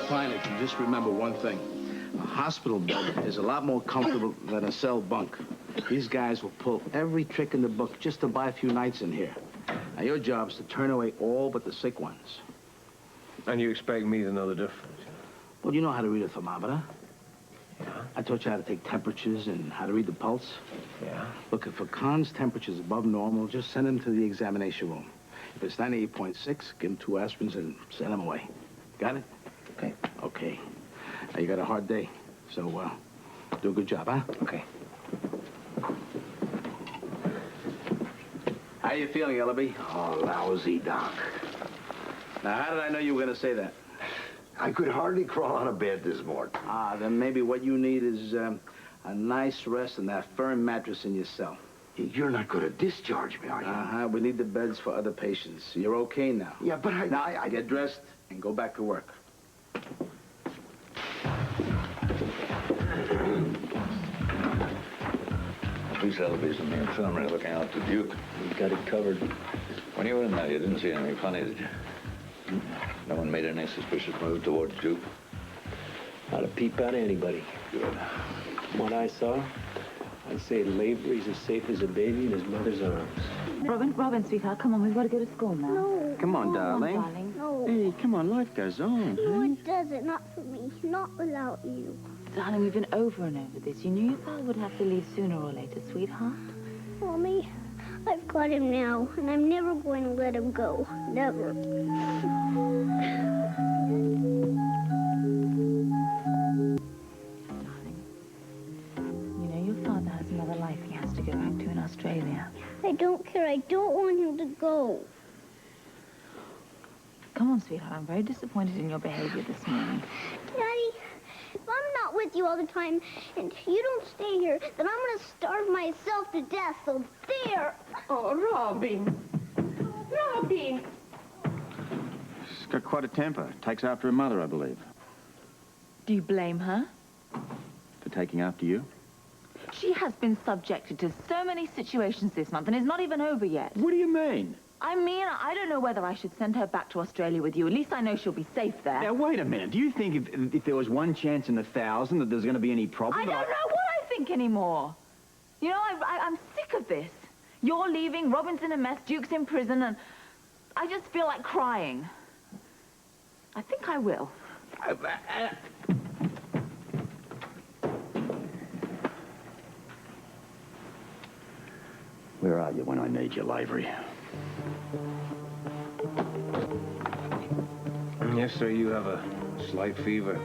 fine if you just remember one thing. A hospital bed is a lot more comfortable than a cell bunk. These guys will pull every trick in the book just to buy a few nights in here. Now, your job is to turn away all but the sick ones. And you expect me to know the difference? Well, you know how to read a thermometer. Yeah. I taught you how to take temperatures and how to read the pulse. Yeah. Look, if a con's temperature is above normal, just send him to the examination room. If it's 98.6, give him 2 aspirins and send him away. Got it? Okay. Okay. Now, you got a hard day, so do a good job, huh? Okay. How you feeling, Ellaby? Oh, lousy, Doc. Now, how did I know you were going to say that? I could hardly crawl out of bed this morning. Ah, then maybe what you need is a nice rest and that firm mattress in your cell. You're not going to discharge me, are you? Uh-huh. We need the beds for other patients. You're okay now. Yeah, but Now, I get dressed and go back to work. Police Ellaby's in the infirmary looking out for Duke. We got it covered. When you were in there, you didn't see anything funny, did you? No one made any suspicious move towards Duke? Not a peep out of anybody. Good. From what I saw, I'd say Lavery's as safe as a baby in his mother's arms. Robin, sweetheart, come on, we've got to go to school now. No. Come on, darling. Darling. No. Hey, come on, life goes on. No, it doesn't. Not for me. Not without you. Darling, we've been over and over this. You knew your father would have to leave sooner or later, sweetheart. Mommy, I've got him now, and I'm never going to let him go. Never. Darling, you know your father has another life he has to go back to in Australia. I don't care. I don't want him to go. Come on, sweetheart, I'm very disappointed in your behavior this morning. Daddy, if I'm not with you all the time, and you don't stay here, then I'm going to starve myself to death, so there! Oh, Robin. Robin. She's got quite a temper. Takes after her mother, I believe. Do you blame her? For taking after you? She has been subjected to so many situations this month, and it's not even over yet. What do you mean? I mean, I don't know whether I should send her back to Australia with you. At least I know she'll be safe there. Now, wait a minute. Do you think if there was one chance in 1,000 that there's going to be any problem? I don't know what I think anymore. You know, I'm sick of this. You're leaving, Robin's in a mess, Duke's in prison, and I just feel like crying. I think I will. Where are you when I need you, Lavery? Yes, sir, you have a slight fever.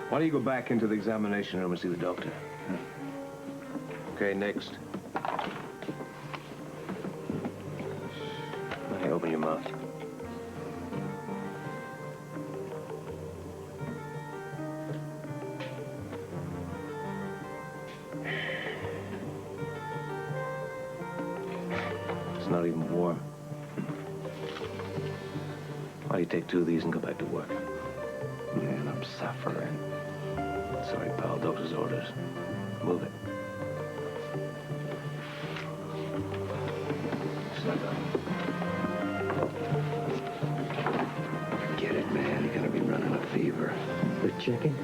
Why don't you go back into the examination room and see the doctor? Okay, next. Okay, open your mouth. It's not even warm. Why don't you take 2 of these and go back to work? Man, I'm suffering. Sorry, pal. Doctor's orders. Move it. Stand up. Get it, man. You're going to be running a fever. The chicken?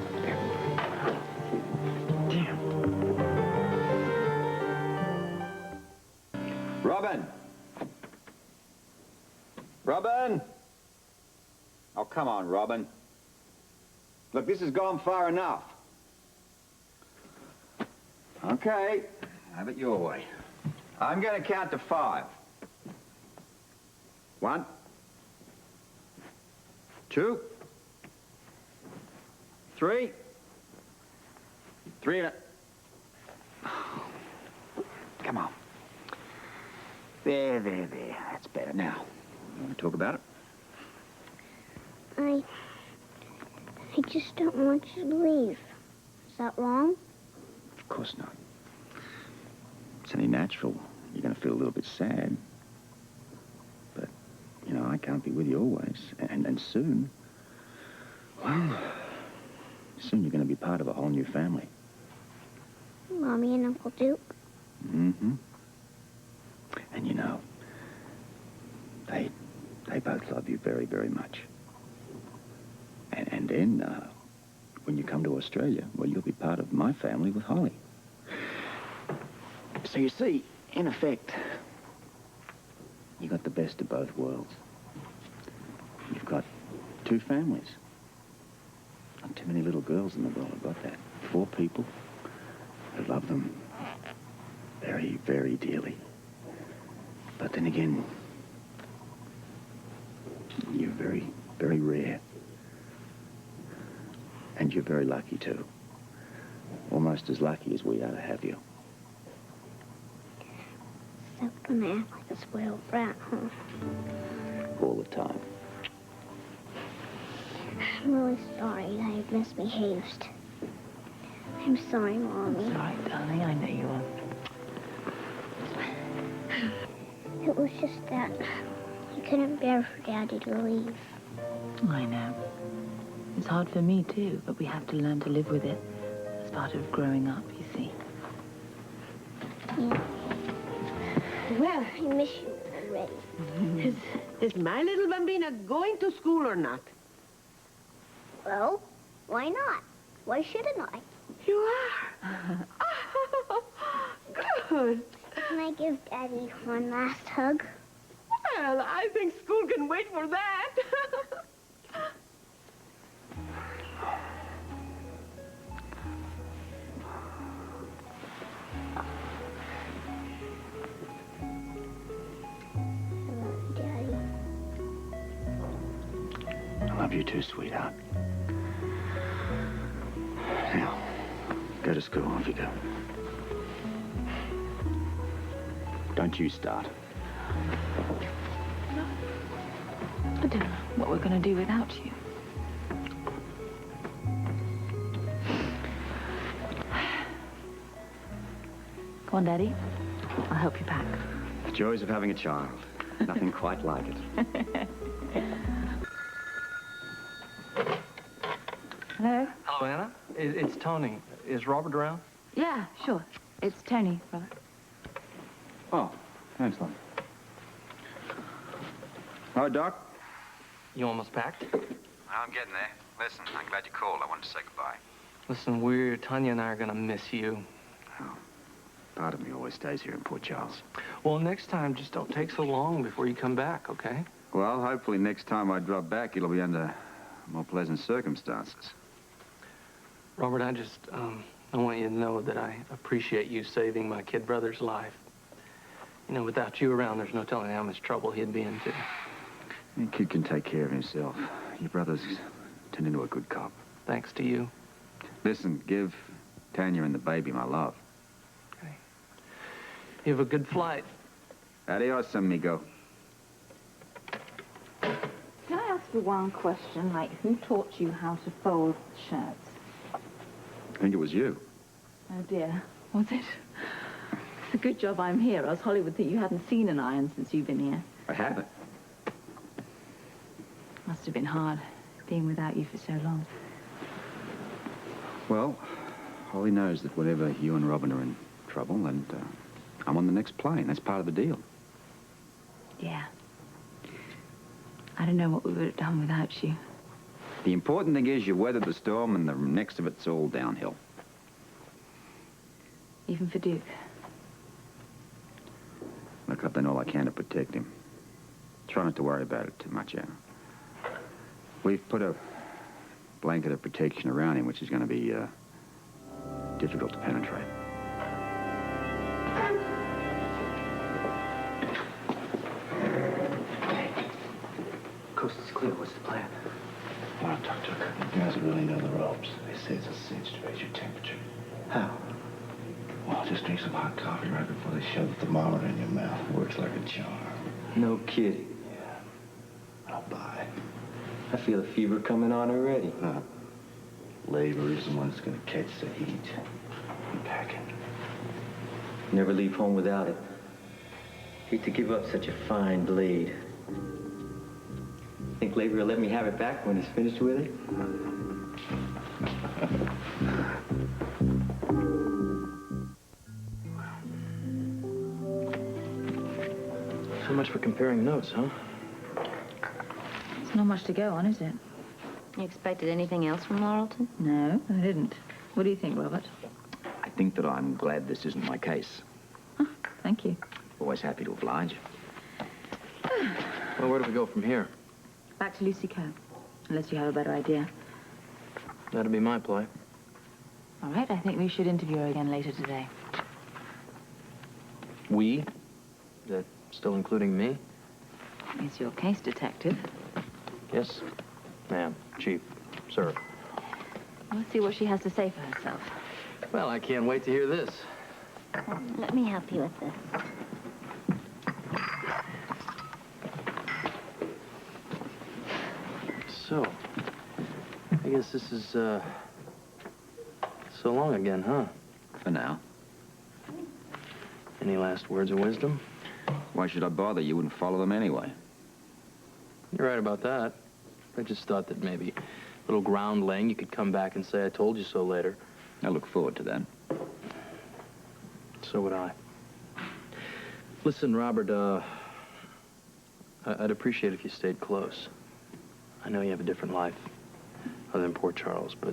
Damn. Robin! Robin! Oh, come on, Robin. Look, this has gone far enough. Okay, have it your way. I'm going to count to 5. 1, 2, 3. 3 and a... Come on. There. That's better. Now, you want to talk about it? I just don't want you to leave. Is that wrong? Of course not. It's only natural. You're going to feel a little bit sad. But, you know, I can't be with you always. And soon, well, soon you're going to be part of a whole new family. Mommy and Uncle Duke? Mm-hmm. And, you know, they both love you very, very much. And then, when you come to Australia, well, you'll be part of my family with Holly. So you see, in effect, you got the best of both worlds. You've got two families. Not too many little girls in the world have got that. 4 people who love them very, very dearly. But then again, you're very, very rare. And you're very lucky, too. Almost as lucky as we are to have you. So gonna act like a spoiled brat, huh? All the time. I'm really sorry that I misbehaved. I'm sorry, Mommy. Sorry, darling, I know you are. It was just that I couldn't bear for Daddy to leave. I know. It's hard for me, too, but we have to learn to live with it as part of growing up, you see. Yeah. Well, I miss you already. is my little bambina going to school or not? Well, why not? Why shouldn't I? You are. Oh, good. Can I give Daddy one last hug? Well, I think school can wait for that. I love you, Daddy. I love you too, sweetheart. Now, go to school. Off you go. Don't you start. I don't know what we're going to do without you. Come on, Daddy. I'll help you pack. The joys of having a child. Nothing quite like it. Hello? Hello, Anna. It's Tony. Is Robert around? Yeah, sure. It's Tony, brother. Oh, thanks, love. Hello, Doc. You almost packed? I'm getting there. Listen, I'm glad you called. I wanted to say goodbye. Listen, Tanya and I are gonna miss you. Oh, part of me always stays here in Port Charles. Well, next time, just don't take so long before you come back, okay? Well, hopefully next time I drop back, it'll be under more pleasant circumstances. Robert, I want you to know that I appreciate you saving my kid brother's life. You know, without you around, there's no telling how much trouble he'd be in, too. The kid can take care of himself. Your brother's turned into a good cop. Thanks to you. Listen, give Tanya and the baby my love. Okay. You have a good flight. Adios, amigo. Can I ask you one question? Like, who taught you how to fold shirts? I think it was you. Oh, dear. Was it? It's a good job I'm here, else Holly would think you hadn't seen an iron since you've been here. I haven't. Must have been hard, being without you for so long. Well, Holly knows that whenever you and Robin are in trouble, and I'm on the next plane. That's part of the deal. Yeah. I don't know what we would have done without you. The important thing is you weathered the storm, and the next of it's all downhill. Even for Duke. Look, I've done all I can to protect him. Try not to worry about it too much, Anna. We've put a blanket of protection around him, which is going to be difficult to penetrate. Coast is clear. What's the plan? I want to talk to a couple of guys who really know the ropes. They say it's a cinch to raise your temperature. How? Well, just drink some hot coffee right before they shove the thermometer in your mouth. Works like a charm. No kidding. Yeah. I'll buy. I feel a fever coming on already. Lavery is the one that's going to catch the heat. I'm packing. Never leave home without it. Hate to give up such a fine blade. Think Lavery will let me have it back when he's finished with it? So much for comparing notes, huh? It's not much to go on, is it? You expected anything else from Laurelton? No, I didn't. What do you think, Robert? I think that I'm glad this isn't my case. Thank you. Always happy to oblige. Well, where do we go from here? Back to Lucy Coe, unless you have a better idea. That'd be my play. All right, I think we should interview her again later today. We? Is that still including me? He's your case detective. Yes, ma'am, chief, sir. Let's see what she has to say for herself. Well, I can't wait to hear this. Let me help you with this. So, I guess this is, so long again, huh? For now. Any last words of wisdom? Why should I bother? You wouldn't follow them anyway. You're right about that. I just thought that maybe a little ground laying, you could come back and say I told you so later. I look forward to that. So would I. Listen, Robert, I'd appreciate if you stayed close. I know you have a different life other than poor Charles, but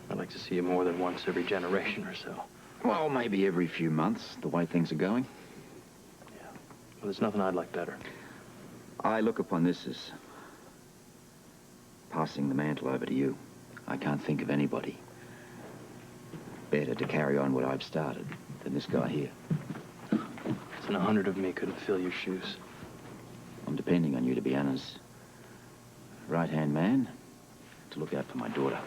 I'd like to see you more than once every generation or so. Well, maybe every few months, the way things are going. Yeah. Well, there's nothing I'd like better. I look upon this as passing the mantle over to you. I can't think of anybody better to carry on what I've started than this guy here. Listen, 100 of me couldn't fill your shoes. I'm depending on you to be Anna's right-hand man to look out for my daughter.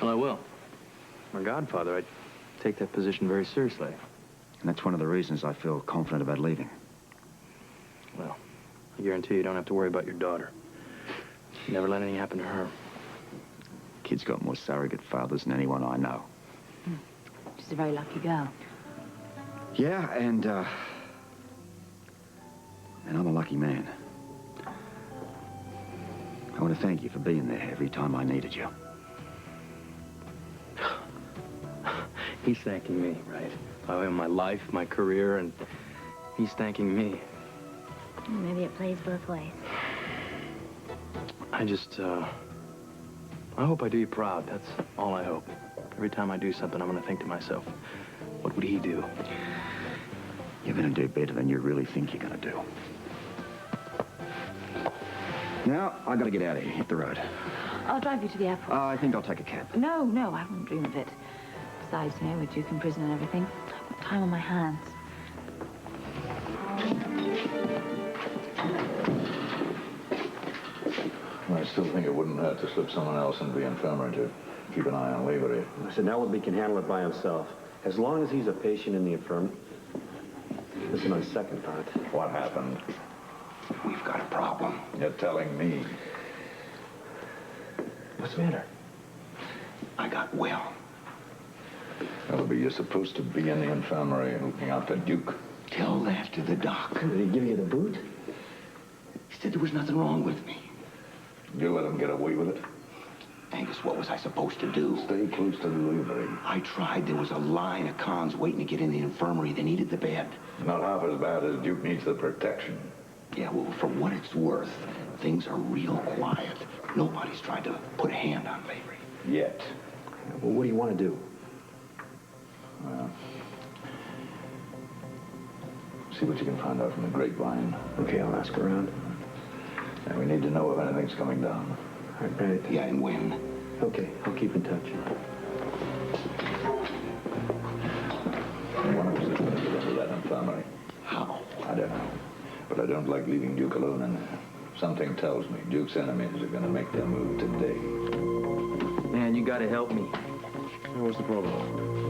Well, I will. My godfather, I take that position very seriously. And that's one of the reasons I feel confident about leaving. Well, I guarantee you don't have to worry about your daughter. Never let anything happen to her. Kid's got more surrogate fathers than anyone I know. She's a very lucky girl. Yeah, and I'm a lucky man. I want to thank you for being there every time I needed you. He's thanking me, right? I owe him my life, my career, and he's thanking me. Maybe it plays both ways. I just, I hope I do you proud. That's all I hope. Every time I do something, I'm going to think to myself, what would he do? You're going to do better than you really think you're going to do. Now, I got to get out of here. Hit the road. I'll drive you to the airport. I think I'll take a cab. No, I wouldn't dream of it. Besides, you know, with Duke in prison and everything, I've got time on my hands. I still think it wouldn't hurt to slip someone else into the infirmary to keep an eye on Lavery. I said Ellaby can handle it by himself. As long as he's a patient in the infirmary. Listen, on second thought. What happened? We've got a problem. You're telling me. What's the matter? I got Will. Ellaby, you're supposed to be in the infirmary looking after Duke. Till after the doc. Did he give you the boot? He said there was nothing wrong with me. You let him get away with it? Angus, what was I supposed to do? Stay close to the Lavery. I tried. There was a line of cons waiting to get in the infirmary. They needed the bed. Not half as bad as Duke needs the protection. Yeah, well, for what it's worth, things are real quiet. Nobody's tried to put a hand on Lavery. Yet. Well, what do you want to do? Well, see what you can find out from the grapevine. Okay, I'll ask around. And we need to know if anything's coming down. All right. Yeah, and when? Okay, I'll keep in touch. One of us is going to get into that infirmary. How? I don't know. But I don't like leaving Duke alone in there. Something tells me Duke's enemies are going to make their move today. Man, you got to help me. What's the problem?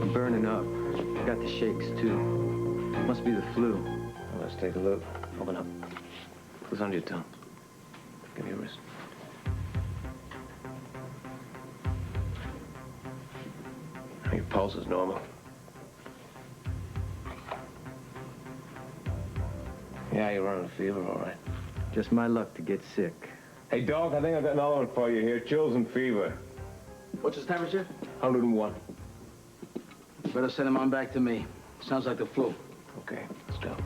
I'm burning up. Got the shakes, too. Must be the flu. Well, let's take a look. Open up. What's under your tongue? Give me your wrist. Your pulse is normal. Yeah, you're running a fever, all right. Just my luck to get sick. Hey, Doc, I think I got another one for you here. Chills and fever. What's his temperature? 101. Better send him on back to me. Sounds like the flu. Okay, let's go.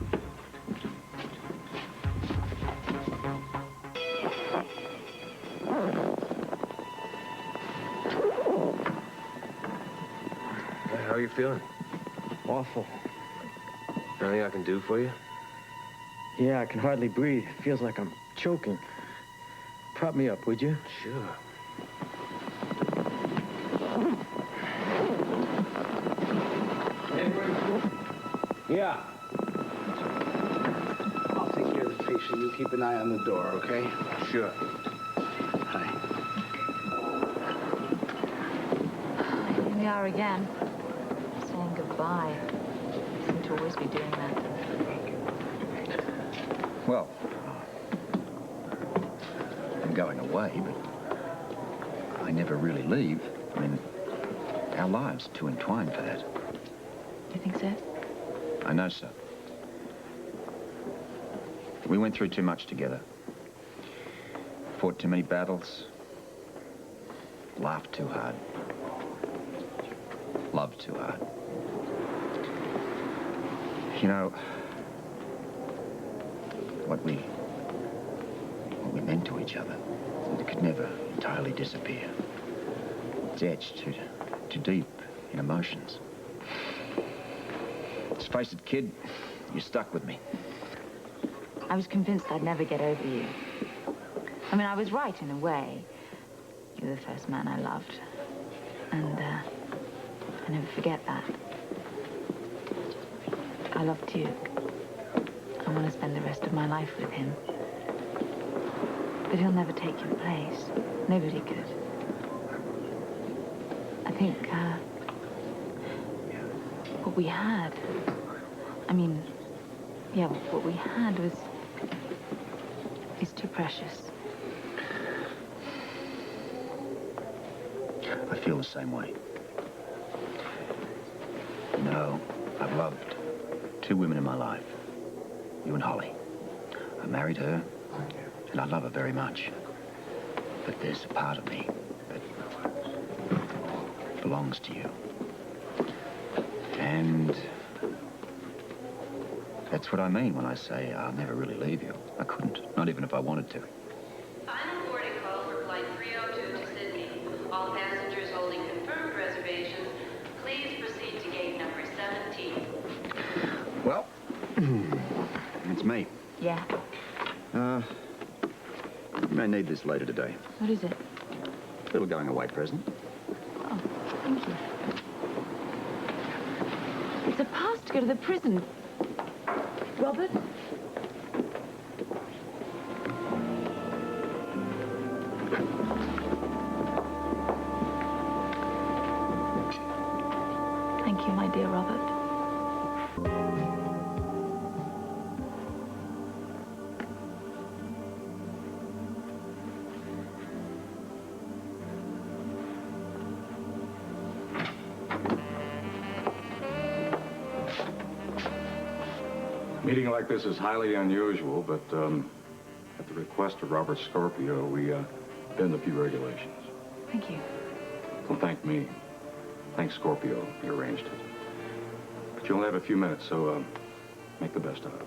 How are you feeling? Awful. Anything I can do for you? Yeah, I can hardly breathe. It feels like I'm choking. Prop me up, would you? Sure. Yeah. I'll take care of the patient. You keep an eye on the door, okay? Sure. Hi. Here we are again. Saying goodbye. You seem to always be doing that. Well, I'm going away, but I never really leave. I mean, our lives are too entwined for that. You think so? I know so. We went through too much together. Fought too many battles. Laughed too hard. Loved too hard. You know, what we meant to each other, it could never entirely disappear. It's etched too deep in emotions. Let's face it, kid, you're stuck with me. I was convinced I'd never get over you. I mean, I was right in a way. You were the first man I loved. And, I never forget that. I love Duke. I want to spend the rest of my life with him. But he'll never take your place. Nobody could. I think, what we had... I mean, yeah, what we had is too precious. I feel the same way. You know, I've loved two women in my life. You and Holly. I married her, and I love her very much. But there's a part of me that belongs to you. And that's what I mean when I say I'll never really leave you. I couldn't, not even if I wanted to. Final boarding call for flight 302 to Sydney. All passengers holding confirmed reservations, please proceed to gate number 17. Well, it's me. Yeah. You may need this later today. What is it? A little going away present. Oh, thank you. It's a pass to go to the prison. Robert? Thank you, my dear Robert. A meeting like this is highly unusual, but at the request of Robert Scorpio, we bend a few regulations. Thank you. Don't thank me. Thank Scorpio. He arranged it. But you only have a few minutes, so make the best out of it.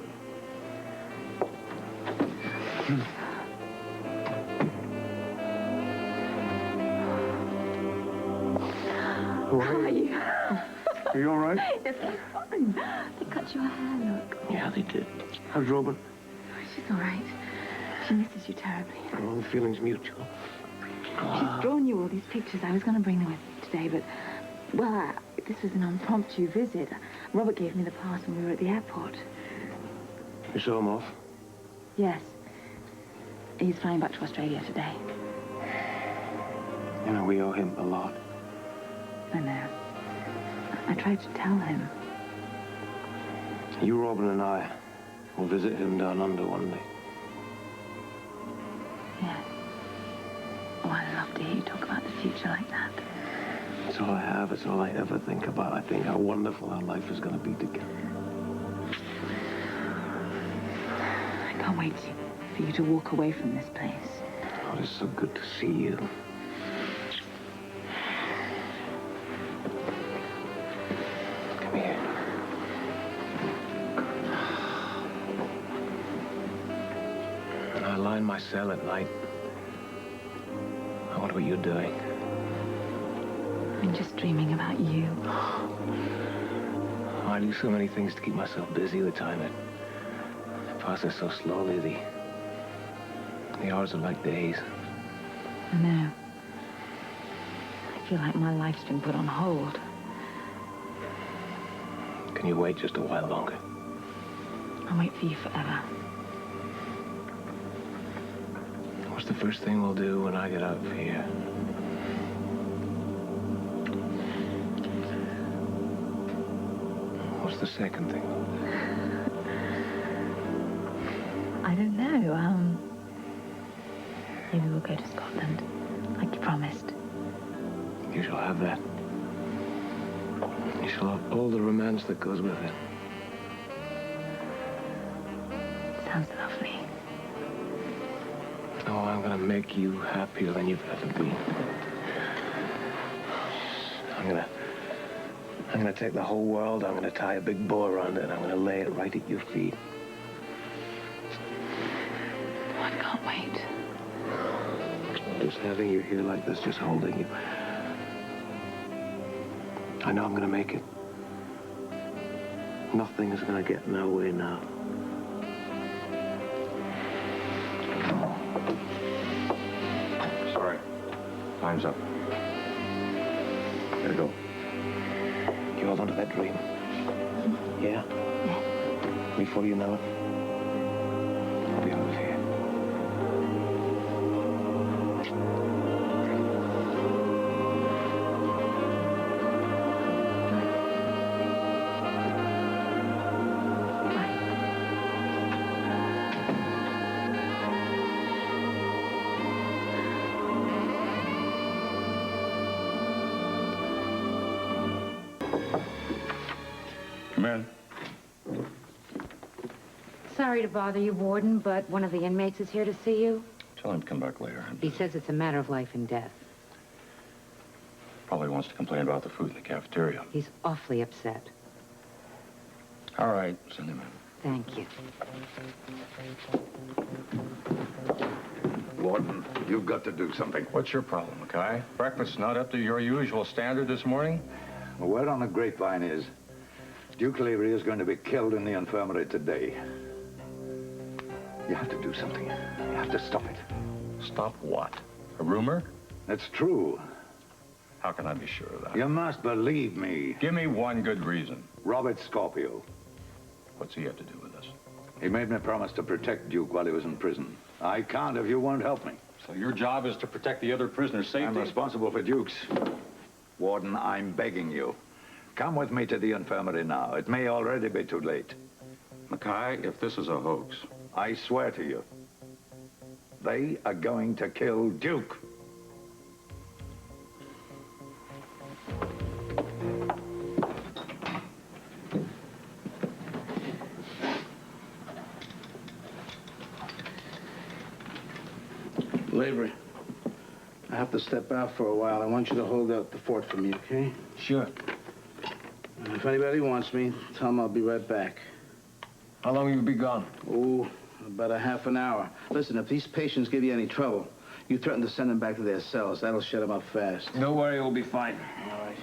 How are you? Are you all right? Yes, I'm fine. They cut your hair, look. Yeah, they did. How's Robin? She's all right. She misses you terribly. Oh, the feeling's mutual. She's drawn you all these pictures. I was going to bring them with today, but, well, this was an impromptu visit. Robert gave me the pass when we were at the airport. You saw him off? Yes. He's flying back to Australia today. You know, we owe him a lot. I know. I tried to tell him. You, Robin, and I will visit him down under one day. Yes. Oh, I love to hear you talk about the future like that. It's all I have. It's all I ever think about. I think how wonderful our life is going to be together. I can't wait for you to walk away from this place. Oh, it's so good to see you. Come here. When I lie in my cell at night, I wonder what you're doing. been just dreaming about you. I do so many things to keep myself busy. The time it passes so slowly. The hours are like days. I know. I feel like my life's been put on hold. Can you wait just a while longer? I'll wait for you forever. What's the first thing we'll do when I get out of here? What's the second thing? I don't know. Maybe we'll go to Scotland, like you promised. You shall have that. You shall have all the romance that goes with it. Sounds lovely. Oh, I'm gonna make you happier than you've ever been. I'm gonna take the whole world, I'm gonna tie a big bow around it, and I'm gonna lay it right at your feet. Oh, I can't wait. Just having you here like this, just holding you. I know I'm gonna make it. Nothing is gonna get in our way now. Sorry. Time's up. Gotta go. You hold on to that dream. Yeah? Yeah. Before you know it, I'll be out of here. Come in. Sorry to bother you, Warden, but one of the inmates is here to see you. Tell him to come back later. He says it's a matter of life and death. Probably wants to complain about the food in the cafeteria. He's awfully upset. All right, send him in. Thank you. Warden, you've got to do something. What's your problem, Mackay? Breakfast's not up to your usual standard this morning? The word on the grapevine is Duke Lavery is going to be killed in the infirmary today. You have to do something. You have to stop it. Stop what? A rumor? It's true. How can I be sure of that? You must believe me. Give me one good reason. Robert Scorpio. What's he have to do with this? He made me promise to protect Duke while he was in prison. I can't if you won't help me. So your job is to protect the other prisoner's safety? I'm responsible for Duke's. Warden, I'm begging you. Come with me to the infirmary now. It may already be too late. Mackay, if this is a hoax... I swear to you, they are going to kill Duke. Lavery, I have to step out for a while. I want you to hold out the fort for me, okay? Sure. And if anybody wants me, tell them I'll be right back. How long will you be gone? Oh, about a half an hour. Listen, if these patients give you any trouble, you threaten to send them back to their cells. That'll shut them up fast. Don't worry, we'll be fine. All right.